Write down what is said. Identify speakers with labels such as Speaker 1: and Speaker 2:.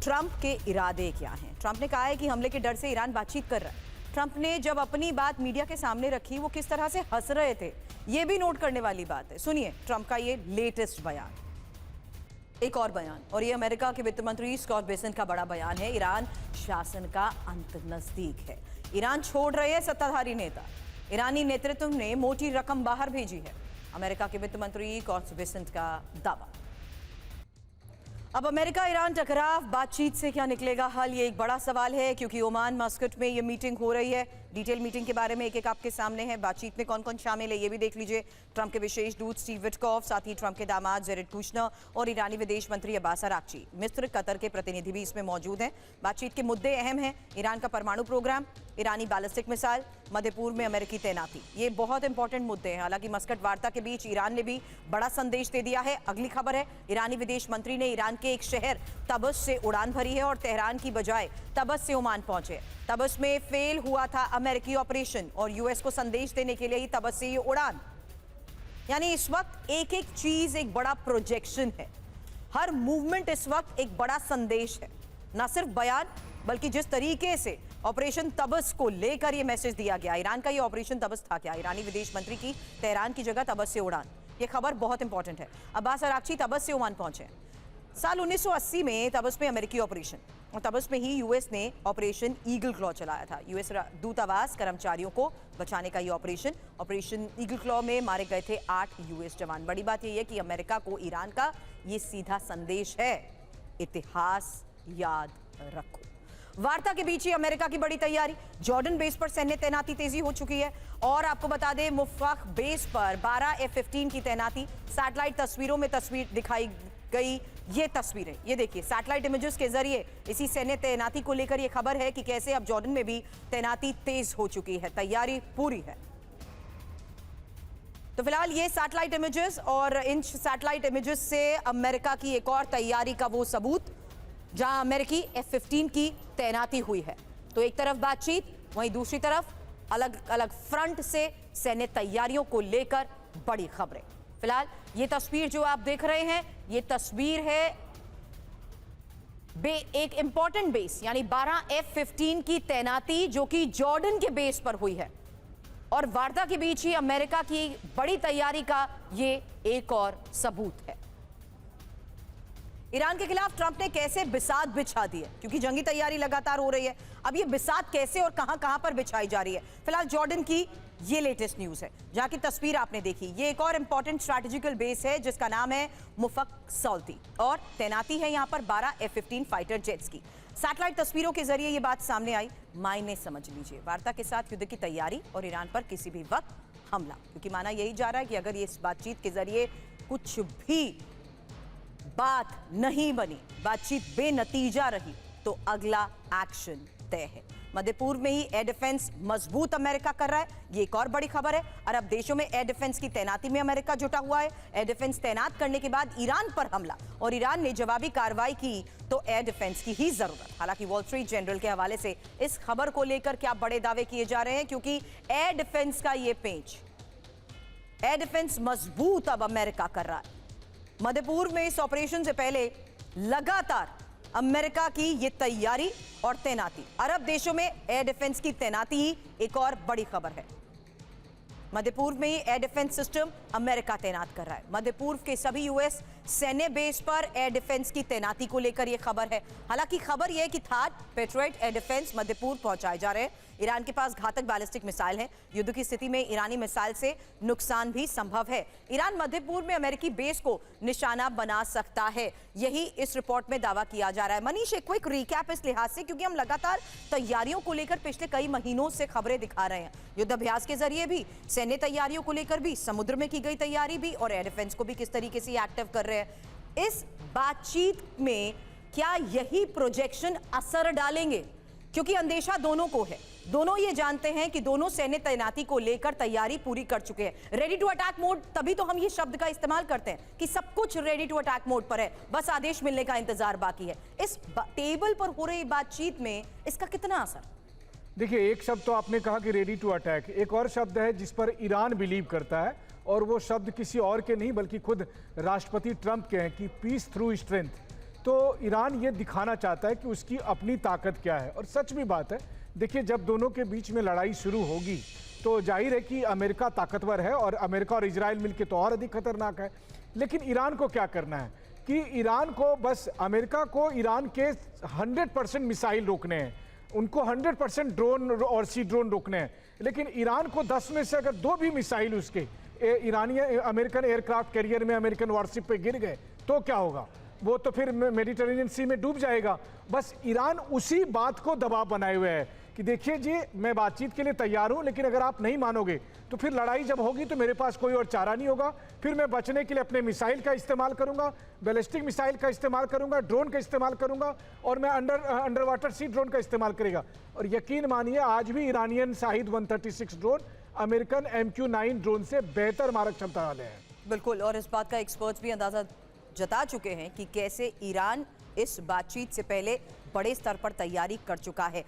Speaker 1: Trump के इरादे क्या हैं? ट्रंप ने कहा है कि हमले के डर से ईरान बातचीत कर रहा है। ट्रंप ने जब अपनी बात मीडिया के सामने रखी, वो किस तरह से हंस रहे थे, ये भी नोट करने वाली बात है। सुनिए ट्रंप का ये लेटेस्ट बयान। एक और बयान, और ये अमेरिका के वित्त मंत्री स्कॉट बेसेंट का बड़ा बयान है। ईरान शासन का अंत नजदीक है। ईरान छोड़ रहे हैं सत्ताधारी नेता। ईरानी नेतृत्व ने मोटी रकम बाहर भेजी है। अमेरिका के वित्त मंत्री स्कॉट बेसेंट का दावा। अब अमेरिका ईरान टकराव, बातचीत से क्या निकलेगा हल, ये एक बड़ा सवाल है, क्योंकि ओमान मस्कट में ये मीटिंग हो रही है। डिटेल मीटिंग के बारे में एक एक आपके सामने है। बातचीत में कौन कौन शामिल है ये भी देख लीजिए। ट्रंप के विशेष दूत स्टीव विटकॉफ, साथ ही ट्रंप के दामाद जेरेड कुशनर और ईरानी विदेश मंत्री अब्बास अराक्ची, मिस्र, कतर के प्रतिनिधि भी इसमें मौजूद हैं। बातचीत के मुद्दे अहम हैं। ईरान का परमाणु प्रोग्राम, ईरानी बैलिस्टिक मिसाइल, मध्य पूर्व में अमेरिकी तैनाती, ये बहुत इंपॉर्टेंट मुद्दे हैं। हालांकि मस्कट वार्ता के बीच ईरान ने भी बड़ा संदेश दे दिया है। अगली खबर है, ईरानी विदेश मंत्री ने ईरान के एक शहर तबस से उड़ान भरी है और तेहरान की बजाय तबस से ओमान पहुंचे। तबस में फेल हुआ था अमेरिकी ऑपरेशन और यूएस को संदेश देने के लिए ही तबस से ये उड़ान। यानी इस वक्त एक एक चीज एक बड़ा प्रोजेक्शन है। हर मूवमेंट इस वक्त एक बड़ा संदेश है। ना सिर्फ बयान, बल्कि जिस तरीके से ऑपरेशन तबस को लेकर यह मैसेज दिया गया। ईरान का ये ऑपरेशन तबस था क्या? ईरानी विदेश मंत्री की तेहरान की जगह तबस से उड़ान, ये खबर बहुत इंपॉर्टेंट है। अब्बास अराक्ची तबस से ओमान पहुंचे। साल 1980 में तबस में अमेरिकी ऑपरेशन, और तबस में ही यूएस ने ऑपरेशन ईगल क्लॉ चलाया था। यूएस दूतावास कर्मचारियों को बचाने का ये ऑपरेशन ईगल क्लॉ में मारे गए थे 8 यूएस जवान। बड़ी बात यह है कि अमेरिका को ईरान का ये सीधा संदेश है, इतिहास याद रखो। वार्ता के बीच ही अमेरिका की बड़ी तैयारी। जॉर्डन बेस पर सैन्य तैनाती तेजी हो चुकी है। और आपको बता दें, मुफ्फाख बेस पर 12 F-15 की तैनाती। सैटेलाइट तस्वीरों में तस्वीर दिखाई गई, ये तस्वीरें, ये देखिए सैटेलाइट इमेजेस के जरिए इसी सैन्य तैनाती को लेकर ये खबर है कि कैसे अब जॉर्डन में भी तैनाती तेज हो चुकी है, तैयारी पूरी है। तो फिलहाल ये सैटेलाइट इमेजेस, और इन सैटेलाइट इमेजेस से अमेरिका की एक और तैयारी का वो सबूत, जहां अमेरिकी F-15 की तैनाती हुई है। तो एक तरफ बातचीत, वहीं दूसरी तरफ अलग अलग फ्रंट से सैन्य तैयारियों को लेकर बड़ी खबरें। फिलहाल ये तस्वीर जो आप देख रहे हैं, ये तस्वीर है एक इंपॉर्टेंट बेस, यानी 12 F-15 की तैनाती जो कि जॉर्डन के बेस पर हुई है। और वार्ता के बीच ही अमेरिका की बड़ी तैयारी का ये एक और सबूत है। ईरान के खिलाफ ट्रंप ने कैसे बिसात बिछा दी है, क्योंकि जंगी तैयारी लगातार हो रही है। अब ये बिसात कैसे और कहां पर बिछाई जा रही है, फिलहाल जॉर्डन की ये लेटेस्ट न्यूज है, जहां की तस्वीर आपने देखी। ये एक और इंपॉर्टेंट स्ट्रैटेजिकल बेस है जिसका नाम है मुफक सॉल्ती, और तैनाती है यहां पर 12 F-15 फाइटर जेट्स की। सैटेलाइट तस्वीरों के जरिए ये बात सामने आई। मायने समझ लीजिए, वार्ता के साथ युद्ध की तैयारी और ईरान पर किसी भी वक्त हमला, क्योंकि माना यही जा रहा है कि अगर ये इस बातचीत के जरिए कुछ भी बात नहीं बनी, बातचीत बेनतीजा रही, तो अगला एक्शन तय है। मध्य पूर्व में ही एयर डिफेंस मजबूत अमेरिका कर रहा है, ये एक और बड़ी खबर है। अरब देशों में एयर डिफेंस की तैनाती में अमेरिका जुटा हुआ है। एयर डिफेंस तैनात करने के बाद ईरान पर हमला, और ईरान ने जवाबी कार्रवाई की तो एयर डिफेंस की ही जरूरत। हालांकि वॉल स्ट्रीट जर्नल के हवाले से इस खबर को लेकर क्या बड़े दावे किए जा रहे हैं, क्योंकि एयर डिफेंस का ये पेंच, एयर डिफेंस मजबूत अब अमेरिका कर रहा है। मध्य पूर्व में इस ऑपरेशन से पहले लगातार अमेरिका की ये तैयारी और तैनाती, अरब देशों में एयर डिफेंस की तैनाती ही एक और बड़ी खबर है। मध्य पूर्व में ही एयर डिफेंस सिस्टम अमेरिका तैनात कर रहा है। मध्य पूर्व के सभी यूएस सैन्य बेस पर एयर डिफेंस की तैनाती को लेकर यह खबर है। हालांकि खबर यह है कि थाट, पेट्रियट एयर डिफेंस मध्य पूर्व पहुंचाए जा रहे हैं। ईरान के पास घातक बैलिस्टिक मिसाइल है। युद्ध की स्थिति में ईरानी मिसाइल से नुकसान भी संभव है। ईरान मध्य पूर्व में अमेरिकी बेस को निशाना बना सकता है, यही इस रिपोर्ट में दावा किया जा रहा है। मनीष, एक क्विक रिकैप इस लिहाज से, क्योंकि हम लगातार तैयारियों को लेकर पिछले कई महीनों से खबरें दिखा रहे हैं। युद्धाभ्यास के जरिए भी, सैन्य तैयारियों को लेकर भी, समुद्र में की गई तैयारी भी, और एयर डिफेंस को भी किस तरीके से एक्टिव कर रहे हैं। इस बातचीत में क्या यही प्रोजेक्शन असर डालेंगे? क्योंकि अंदेशा दोनों को है, दोनों ये जानते हैं कि दोनों सैन्य तैनाती को लेकर तैयारी पूरी कर चुके हैं। रेडी टू अटैक मोड, तभी तो हम ये शब्द का इस्तेमाल करते हैं कि सब कुछ रेडी टू अटैक मोड पर है, बस आदेश मिलने का इंतजार बाकी है। इस टेबल पर हो रही बातचीत में इसका कितना असर?
Speaker 2: देखिए, एक शब्द तो आपने कहा कि रेडी टू अटैक, एक और शब्द है जिस पर ईरान बिलीव करता है, और वो शब्द किसी और के नहीं बल्कि खुद राष्ट्रपति ट्रंप के हैं कि पीस थ्रू स्ट्रेंथ। तो ईरान ये दिखाना चाहता है कि उसकी अपनी ताकत क्या है। और सच भी बात है, देखिए जब दोनों के बीच में लड़ाई शुरू होगी तो जाहिर है कि अमेरिका ताकतवर है और अमेरिका और इजराइल मिलकर तो और अधिक खतरनाक है। लेकिन ईरान को क्या करना है कि ईरान को बस अमेरिका को ईरान के 100% मिसाइल रोकने हैं, उनको 100% ड्रोन और सी ड्रोन रोकने हैं। लेकिन ईरान को 10 में से अगर 2 भी मिसाइल उसके ईरानी अमेरिकन एयरक्राफ्ट कैरियर में अमेरिकन वारशिप पे गिर गए तो क्या होगा? वो तो फिर मेडिटेरेनियन सी में डूब जाएगा। बस ईरान उसी बात को दबाव बनाए हुए है कि देखिए जी, मैं बातचीत के लिए तैयार हूं, लेकिन अगर आप नहीं मानोगे तो फिर लड़ाई जब होगी तो मेरे पास कोई और चारा नहीं होगा। फिर मैं बचने के लिए अपने मिसाइल का इस्तेमाल करूंगा, बैलिस्टिक मिसाइल का इस्तेमाल करूंगा, ड्रोन का इस्तेमाल करूंगा और मैं अंडर वाटर सी ड्रोन का इस्तेमाल करेगा। और यकीन मानिए आज भी Iranian Shahid 136 drone American MQ-9 drone से बेहतर मारक क्षमता वाले हैं।
Speaker 1: बिल्कुल, और इस बात का एक्सपर्ट्स भी अंदाजा जता चुके हैं कि कैसे ईरान इस बातचीत से पहले बड़े स्तर पर तैयारी कर चुका है।